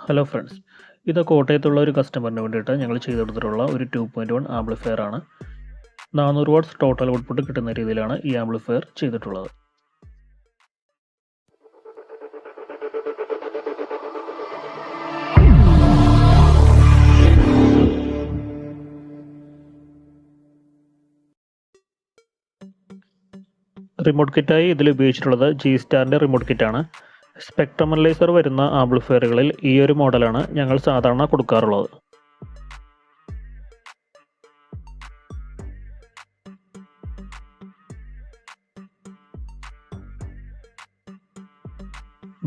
Hello friends, ഇത് കോട്ടയത്തുള്ള ഒരു കസ്റ്റമറിന് വേണ്ടിയിട്ട് ഞങ്ങൾ ചെയ്തു കൊടുത്തിട്ടുള്ള ഒരു 2.1 ആംപ്ലിഫയർ ആണ്. 400 വാട്ട്സ് ടോട്ടൽ ഔട്ട്പുട്ട് കിട്ടുന്ന രീതിയിലാണ് ഈ ആംപ്ലിഫയർ ചെയ്തിട്ടുള്ളത്. റിമോട്ട് കിറ്റായി ഇതിൽ ഉപയോഗിച്ചിട്ടുള്ളത് G-Starൻ്റെ റിമോട്ട് കിറ്റാണ്. സ്പെക്ട്രം അനലൈസർ വരുന്ന ആംപ്ലിഫയറുകളിൽ ഈ ഒരു മോഡലാണ് ഞങ്ങൾ സാധാരണ കൊടുക്കാറുള്ളത്.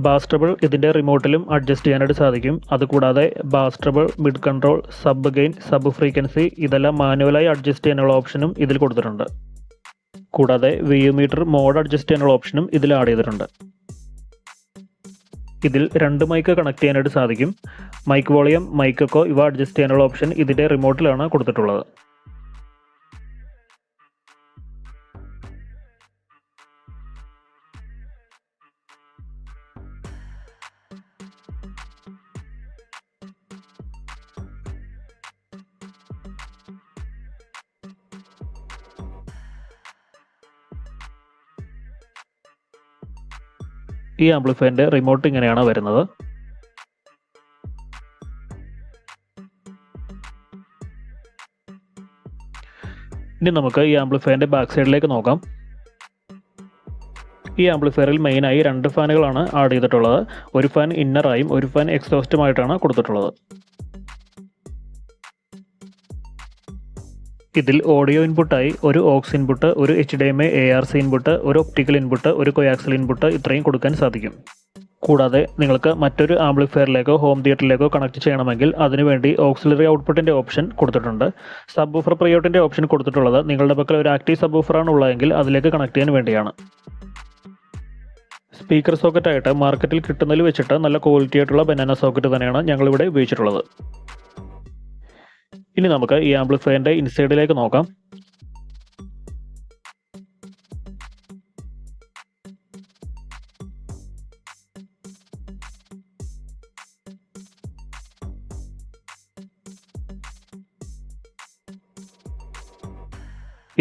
ബാസ് ട്രബിൾ ഇതിൻ്റെ റിമോട്ടിലും അഡ്ജസ്റ്റ് ചെയ്യാനായിട്ട് സാധിക്കും. അതുകൂടാതെ bass treble, mid control, sub gain, sub frequency ഇതെല്ലാം മാനുവലായി അഡ്ജസ്റ്റ് ചെയ്യാനുള്ള ഓപ്ഷനും ഇതിൽ കൊടുത്തിട്ടുണ്ട്. കൂടാതെ VU മീറ്റർ മോഡ് അഡ്ജസ്റ്റ് ചെയ്യാനുള്ള ഓപ്ഷനും ഇതിൽ ആഡ് ചെയ്തിട്ടുണ്ട്. ഇതിൽ 2 മൈക്ക് കണക്ട് ചെയ്യാനായിട്ട് സാധിക്കും. മൈക്ക് വോളിയം, മൈക്ക് എക്കോ ഇവ അഡ്ജസ്റ്റ് ചെയ്യാനുള്ള ഓപ്ഷൻ ഇതിൻ്റെ റിമോട്ടിലാണ് കൊടുത്തിട്ടുള്ളത്. ഈ ആംപ്ലിഫയറിൻ്റെ റിമോട്ട് ഇങ്ങനെയാണ് വരുന്നത്. ഇനി നമുക്ക് ഈ ആംപ്ലിഫയറിൻ്റെ ബാക്ക് സൈഡിലേക്ക് നോക്കാം. ഈ ആംപ്ലിഫയറിൽ മെയിനായി 2 ഫാനുകളാണ് ആഡ് ചെയ്തിട്ടുള്ളത്. ഒരു ഫാൻ ഇന്നറായും ഒരു ഫാൻ എക്സോസ്റ്റുമായിട്ടാണ് കൊടുത്തിട്ടുള്ളത്. ഇതിൽ ഓഡിയോ ഇൻപുട്ടായി ഒരു ഓക്സ് ഇൻപുട്ട്, ഒരു HDMI ARC ഇൻപുട്ട്, ഒരു ഒപ്റ്റിക്കൽ ഇൻപുട്ട്, ഒരു കോയാക്സിയൽ ഇൻപുട്ട് ഇത്രയും കൊടുക്കാൻ സാധിക്കും. കൂടാതെ നിങ്ങൾക്ക് മറ്റൊരു ആംപ്ലിഫയറിലേക്കോ ഹോം തിയേറ്ററിലേക്കോ കണക്ട് ചെയ്യണമെങ്കിൽ അതിനുവേണ്ടി ഓക്സിലറി ഔട്ട്പുട്ടിൻ്റെ ഓപ്ഷൻ കൊടുത്തിട്ടുണ്ട്. സബ് വൂഫർ പ്രിഔട്ടിൻ്റെ ഓപ്ഷൻ കൊടുത്തിട്ടുള്ളത് നിങ്ങളുടെ പക്കൽ ഒരു ആക്റ്റീവ് സബ് വൂഫറാണ് ഉള്ളതെങ്കിൽ അതിലേക്ക് കണക്ട് ചെയ്യാൻ വേണ്ടിയാണ്. സ്പീക്കർ സോക്കറ്റായിട്ട് മാർക്കറ്റിൽ കിട്ടുന്നതിൽ വെച്ചിട്ട് നല്ല ക്വാളിറ്റി ആയിട്ടുള്ള ബനാന സോക്കറ്റ് തന്നെയാണ് ഞങ്ങളിവിടെ ഉപയോഗിച്ചിട്ടുള്ളത്. ഇനി നമുക്ക് ഈ ആംപ്ലിഫയറിൻ്റെ ഇൻസൈഡിലേക്ക് നോക്കാം.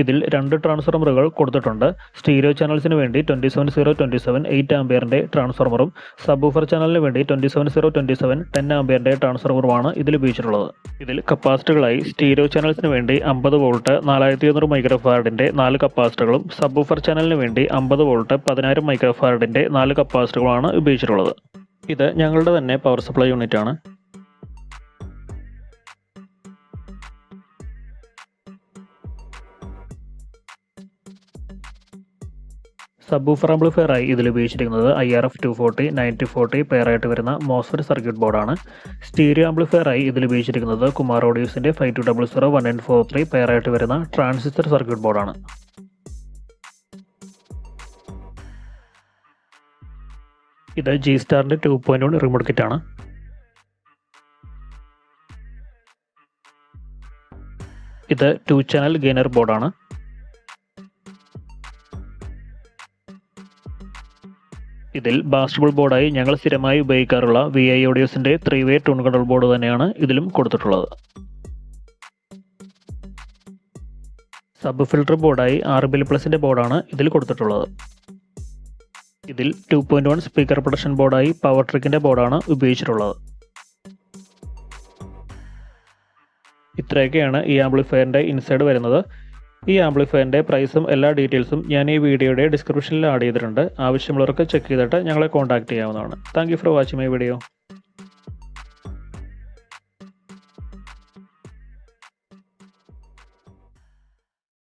ഇതിൽ 2 ട്രാൻസ്ഫോർമറുകൾ കൊടുത്തിട്ടുണ്ട്. സ്റ്റീരിയോ ചാനൽസിന് വേണ്ടി 27027 8 ആംപിയറിൻ്റെ ട്രാൻസ്ഫോർമറും സബ് വൂഫർ ചാനലിന് വേണ്ടി 27027 10 ആംപിയറിൻ്റെ ട്രാൻസ്ഫോർമറുമാണ് ഇതിൽ ഉപയോഗിച്ചിട്ടുള്ളത്. ഇതിൽ കപ്പാസിറ്ററുകളായി സ്റ്റീരിയോ ചാനൽസിന് വേണ്ടി 50 വോൾട്ട് 4200 മൈക്രോഫാരഡിൻ്റെ 4 കപ്പാസിറ്ററുകളും സബ് വൂഫർ ചാനലിന് വേണ്ടി 50 വോൾട്ട് 10000 മൈക്രോഫാരഡിൻ്റെ 4 കപ്പാസിറ്ററുകളാണ് ഉപയോഗിച്ചിട്ടുള്ളത്. ഇത് ഞങ്ങളുടെ തന്നെ പവർ സപ്ലൈ യൂണിറ്റ് ആണ്. സബ് വൂഫർ ആംപ്ലിഫയറായി ഇതിൽ ഉപയോഗിച്ചിരിക്കുന്നത് IRF 240 9040 പെയറായിട്ട് വരുന്ന മോസ്ഫെറ്റ് സർക്യൂട്ട് ബോർഡാണ്. സ്റ്റീരിയോ ആംപ്ലിഫയറായി ഇതിൽ ഉപയോഗിച്ചിരിക്കുന്നത് കുമാർ ഓഡിയോസിൻ്റെ 5200 1943 പെയറായിട്ട് വരുന്ന ട്രാൻസിസ്റ്റർ സർക്യൂട്ട് ബോർഡാണ്. ഇത് G-Starൻ്റെ 2.1 റിമോട്ട് കിറ്റാണ്. ഇത് 2 ചാനൽ ഗെയിനർ ബോർഡാണ്. ഇതിൽ ബാസ് ട്രബിൾ ബോർഡായി ഞങ്ങൾ സ്ഥിരമായി ഉപയോഗിക്കാറുള്ള VI ഓഡിയോസിൻ്റെ 3-way tune control board തന്നെയാണ് ഇതിലും കൊടുത്തിട്ടുള്ളത്. സബ് ഫിൽട്ടർ ബോർഡായി RBL+ൻ്റെ ബോർഡാണ് ഇതിൽ കൊടുത്തിട്ടുള്ളത്. ഇതിൽ 2.1 സ്പീക്കർ പ്രൊട്ടക്ഷൻ ബോർഡായി പവർ ട്രിക്കിൻ്റെ ബോർഡാണ് ഉപയോഗിച്ചിട്ടുള്ളത്. ഇത്രയൊക്കെയാണ് ഈ ആംപ്ലിഫയറിൻ്റെ ഇൻസൈഡ് വരുന്നത്. ഈ ആംപ്ലിഫയറിൻ്റെ പ്രൈസും എല്ലാ ഡീറ്റെയിൽസും ഞാൻ ഈ വീഡിയോയുടെ ഡിസ്ക്രിപ്ഷനിൽ ആഡ് ചെയ്തിട്ടുണ്ട്. ആവശ്യമുള്ളവർക്ക് ചെക്ക് ചെയ്തിട്ട് ഞങ്ങളെ കോൺടാക്ട് ചെയ്യാവുന്നതാണ്. Thank you for watching my video.